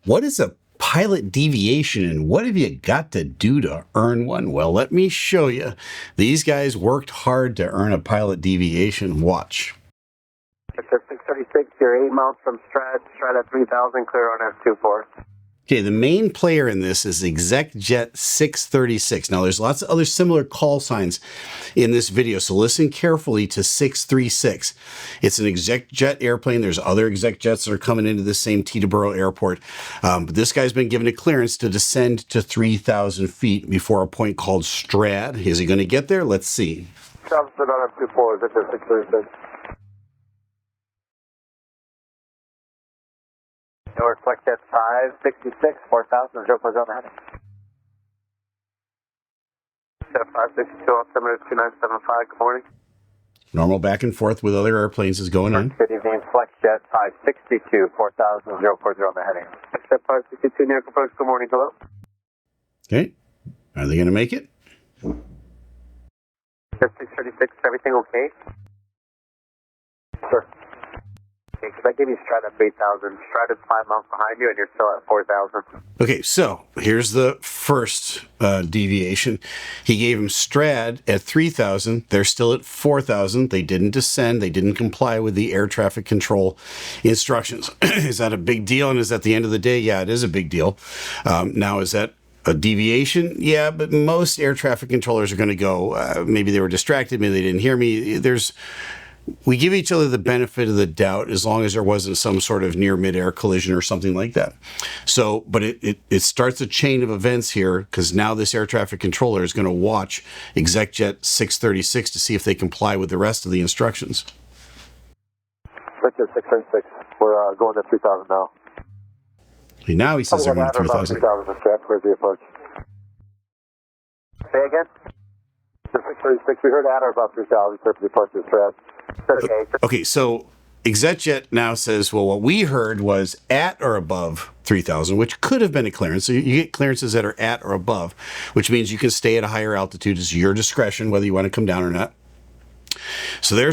What is a pilot deviation and what have you got to do to earn one? Well, let me show you. These guys worked hard to earn a pilot deviation. Watch. Victor 636, you're 8 miles from Strad at 3000, clear on F24. Okay, the main player in this is ExecJet 636. Now, there's lots of other similar call signs in this video, so listen carefully to 636. It's an ExecJet airplane. There's other ExecJets that are coming into the same Teterboro Airport. But this guy's been given a clearance to descend to 3,000 feet before a point called Strad. Is he going to get there? Let's see. Sounds good on F24, Victor 636. North FlexJet 566, 4000, 0 on the heading. Jet 562, altimeter 2975, good morning. Normal back and forth with other airplanes is going on. Good evening, FlexJet 562, 4000, 040 on the heading. FlexJet 562, near approach, good morning, hello. Okay, are they going to make it? Jet 636, everything okay? Sure. Okay, because I gave you Strad at 3000. Strad is 5 miles behind you, and you're still at 4000. Okay, so here's the first deviation. He gave him Strad at 3,000. They're still at 4,000. They didn't descend. They didn't comply with the air traffic control instructions. Is that a big deal? And is that the end of the day? Yeah, it is a big deal. Now, is that a deviation? Yeah, but most air traffic controllers are going to go, maybe they were distracted, maybe they didn't hear me. We give each other the benefit of the doubt as long as there wasn't some sort of near midair collision or something like that. So, but it starts a chain of events here because now this air traffic controller is going to watch ExecJet 636 to see if they comply with the rest of the instructions. Victor 636, we're going to 3000 now. Okay, now he says they're going to 3,000. 3000, where's the approach? Say again? 636, we heard at or about 3000, clear for the approach to Strad. Okay, so ExecJet now says, well, what we heard was at or above 3,000, which could have been a clearance. So you get clearances that are at or above, which means you can stay at a higher altitude. It's your discretion whether you want to come down or not. So they're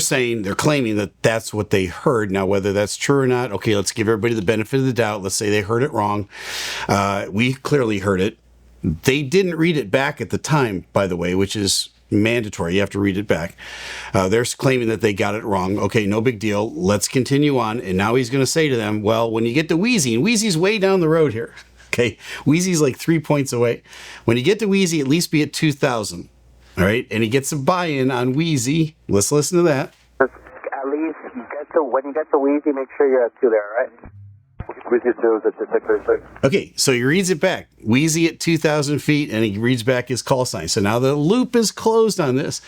claiming that that's what they heard. Now, whether that's true or not, okay, let's give everybody the benefit of the doubt. Let's say they heard it wrong. We clearly heard it. They didn't read it back at the time, by the way, which is mandatory. You have to read it back. They're claiming that they got it wrong. Okay, no big deal. Let's continue on. And now he's going to say to them, well, when you get to Wheezy, and Wheezy's way down the road here. Okay, Wheezy's like 3 points away. When you get to Wheezy, at least be at 2,000. All right, and he gets a buy-in on Wheezy. Let's listen to that. At least when you get to Wheezy, make sure you're at 2 there, right? Wheezy 2 is at 636. Okay, so he reads it back. Wheezy at 2,000 feet, and he reads back his call sign. So now the loop is closed on this.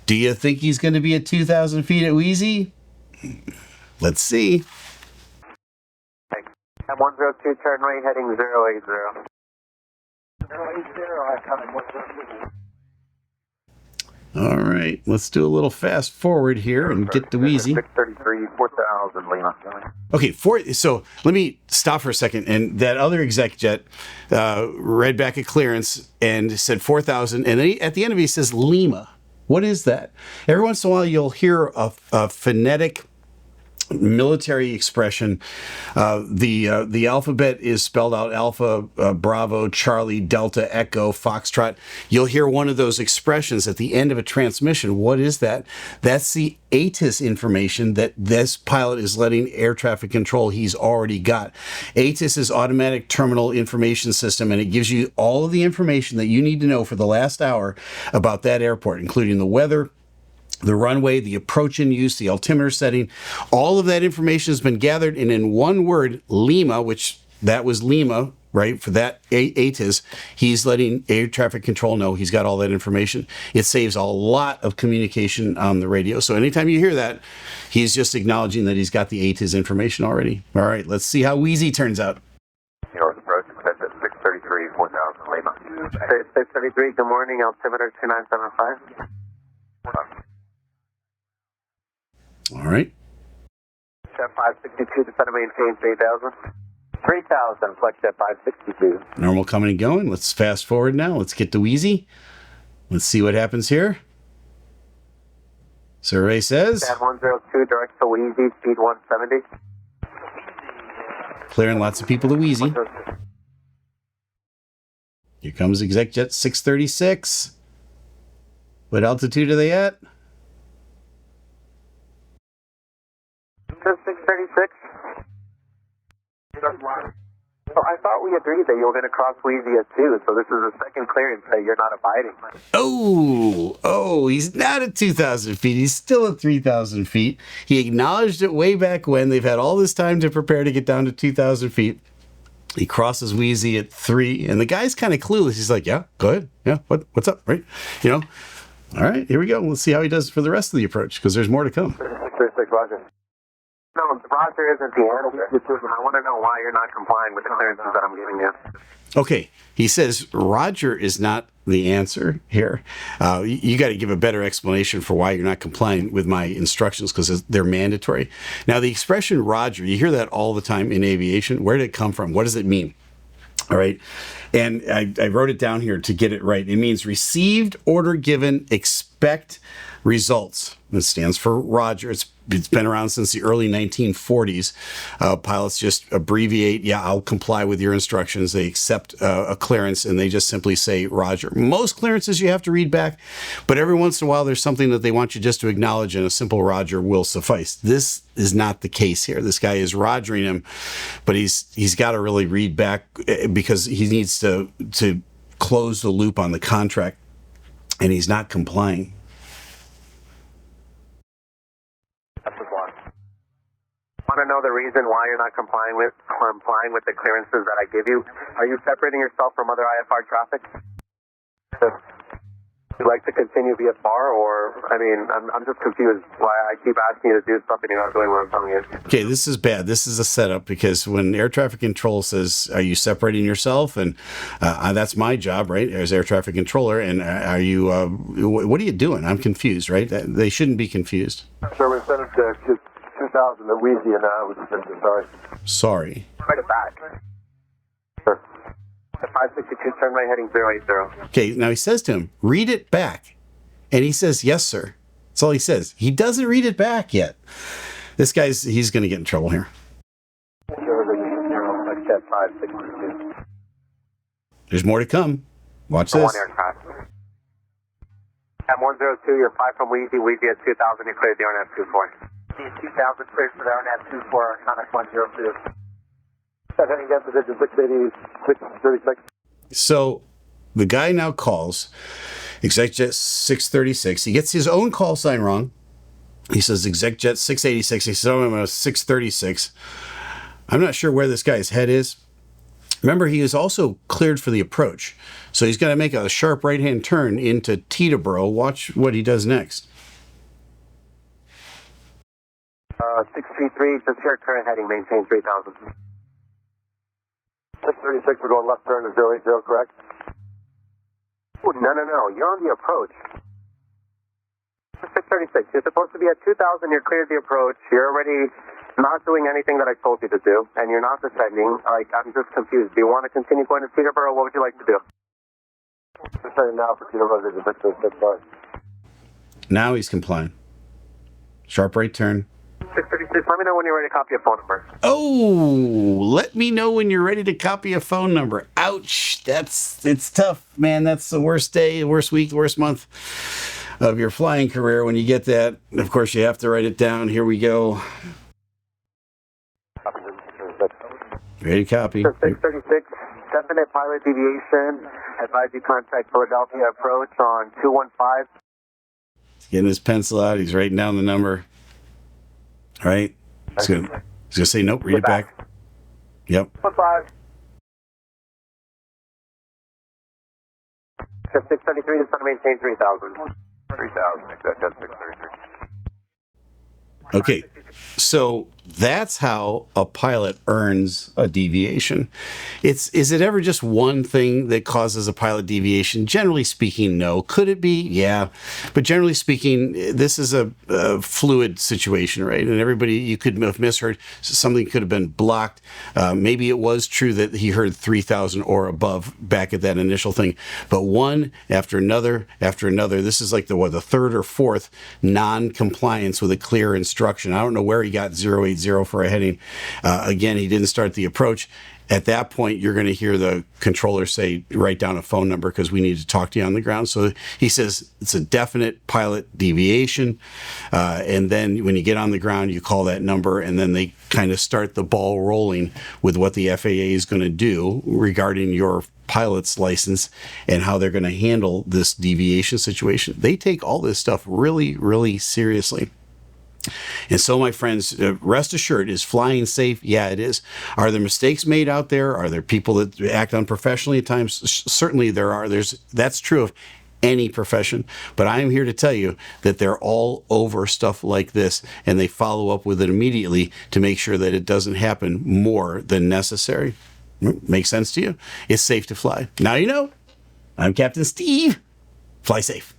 Do you think he's going to be at 2,000 feet at Wheezy? Let's see. At 102, turn right, heading 080. 080, I come 102. All right, let's do a little fast forward here and get to Wheezy. 633, 4,000, Lima. Okay, so let me stop for a second. And that other ExecJet read back a clearance and said 4,000. And then at the end of it, he says Lima. What is that? Every once in a while, you'll hear a phonetic military expression. The alphabet is spelled out Alpha, Bravo, Charlie, Delta, Echo, Foxtrot. You'll hear one of those expressions at the end of a transmission. What is that? That's the ATC information that this pilot is letting air traffic control he's already got. ATC is Automatic Terminal Information System, and it gives you all of the information that you need to know for the last hour about that airport, including the weather, the runway, the approach in use, the altimeter setting. All of that information has been gathered, and in one word, Lima, which that was Lima, right, for that ATIS, he's letting air traffic control know he's got all that information. It saves a lot of communication on the radio. So anytime you hear that, he's just acknowledging that he's got the ATIS information already. All right, let's see how Wheezy turns out. North approach, at 633, 4,000, Lima. 633, good morning, altimeter 2975. All right. Jet 562, descend and maintain 3,000. 3,000, FlexJet 562. Normal coming and going. Let's fast forward now. Let's get to Wheezy. Let's see what happens here. Survey says. Stand 102, direct to Wheezy, speed 170. clearing lots of people to wheezy. Here comes ExecJet 636. What altitude are they at? 636. So I thought we agreed that you were going to cross Wheezy at 2, so this is the second clearance that you're not abiding. Oh, he's not at 2,000 feet. He's still at 3,000 feet. He acknowledged it way back when. They've had all this time to prepare to get down to 2,000 feet. He crosses Wheezy at 3, and the guy's kind of clueless. He's like, yeah, go ahead. Yeah, what's up, right? You know, all right, here we go. Let's see how he does for the rest of the approach, because there's more to come. 636, Roger. No, Roger isn't the answer. I want to know why you're not complying with the clearances that I'm giving you. Okay, he says Roger is not the answer here. You got to give a better explanation for why you're not complying with my instructions, because they're mandatory. Now, the expression Roger, you hear that all the time in aviation. Where did it come from? What does it mean? All right. And I wrote it down here to get it right. It means received, order given, expect results. It stands for Roger. It's been around since the early 1940s. Pilots just abbreviate, yeah, I'll comply with your instructions. They accept a clearance, and they just simply say Roger. Most clearances you have to read back, but every once in a while there's something that they want you just to acknowledge, and a simple Roger will suffice. This is not the case here. This guy is rogering him, but he's got to really read back, because he needs to close the loop on the contract, and he's not complying. Want to know the reason why you're not complying with the clearances that I give you? Are you separating yourself from other IFR traffic? Would you like to continue VFR, or, I mean, I'm just confused why I keep asking you to do something you're not doing what I'm telling you. Okay, this is bad. This is a setup, because when air traffic control says, are you separating yourself? And that's my job, right, as air traffic controller. And are you, what are you doing? I'm confused, right? They shouldn't be confused. Sir, we sent it to 2,000 at Wheezy, and I was sorry. Sorry. Right it back. Sure. The 562, turn right heading 080. Okay, now he says to him, read it back. And he says, yes, sir. That's all he says. He doesn't read it back yet. This guy's, he's going to get in trouble here. There's more to come. Watch this. One aircraft. At 102, you're 5 from Wheezy. Wheezy at 2,000, you cleared the RNF 24. 2,000 cleared for the RNF 24, contact 102. Heading against the digit 686. So the guy now calls ExecJet 636. He gets his own call sign wrong. He says ExecJet 686. He says, oh, I'm a 636. I'm not sure where this guy's head is. Remember, he is also cleared for the approach. So he's going to make a sharp right-hand turn into Teterboro. Watch what he does next. 633, just here, current heading, maintain 3,000. 636, we're going left turn to 080, correct? Ooh, no, you're on the approach. 636, you're supposed to be at 2,000, you're cleared the approach, you're already not doing anything that I told you to do, and you're not descending. Like, I'm just confused. Do you want to continue going to Teterboro? What would you like to do? Descending now for Teterboro, digit 636, sorry. Now he's complying. Sharp right turn. 636, let me know when you're ready to copy a phone number. Oh, let me know when you're ready to copy a phone number. Ouch. It's tough, man. That's the worst day, the worst week, the worst month of your flying career when you get that. Of course, you have to write it down. Here we go. Ready to copy. 636, definite pilot deviation. Advise you contact Philadelphia approach on 215. He's getting his pencil out. He's writing down the number. All right. He's going to say, nope, read it back. Yep. 15. 633, just want to maintain 3,000. 3,000, that's 633. Okay. So that's how a pilot earns a deviation. Is it ever just one thing that causes a pilot deviation? Generally speaking, no. Could it be? Yeah. But generally speaking, this is a fluid situation, right? And everybody, you could have misheard. Something could have been blocked. Maybe it was true that he heard 3,000 or above back at that initial thing. But one after another, this is like the third or fourth non-compliance with a clear instruction. I don't know where he got 080 480 for a heading. Again, he didn't start the approach. At that point, you're going to hear the controller say, write down a phone number because we need to talk to you on the ground. So he says it's a definite pilot deviation. And then when you get on the ground, you call that number, and then they kind of start the ball rolling with what the FAA is going to do regarding your pilot's license and how they're going to handle this deviation situation. They take all this stuff really, really seriously. And so, my friends, rest assured, is flying safe? Yeah, it is. Are there mistakes made out there? Are there people that act unprofessionally at times? Certainly there are. That's true of any profession. But I am here to tell you that they're all over stuff like this, and they follow up with it immediately to make sure that it doesn't happen more than necessary. Makes sense to you? It's safe to fly. Now you know. I'm Captain Steve. Fly safe.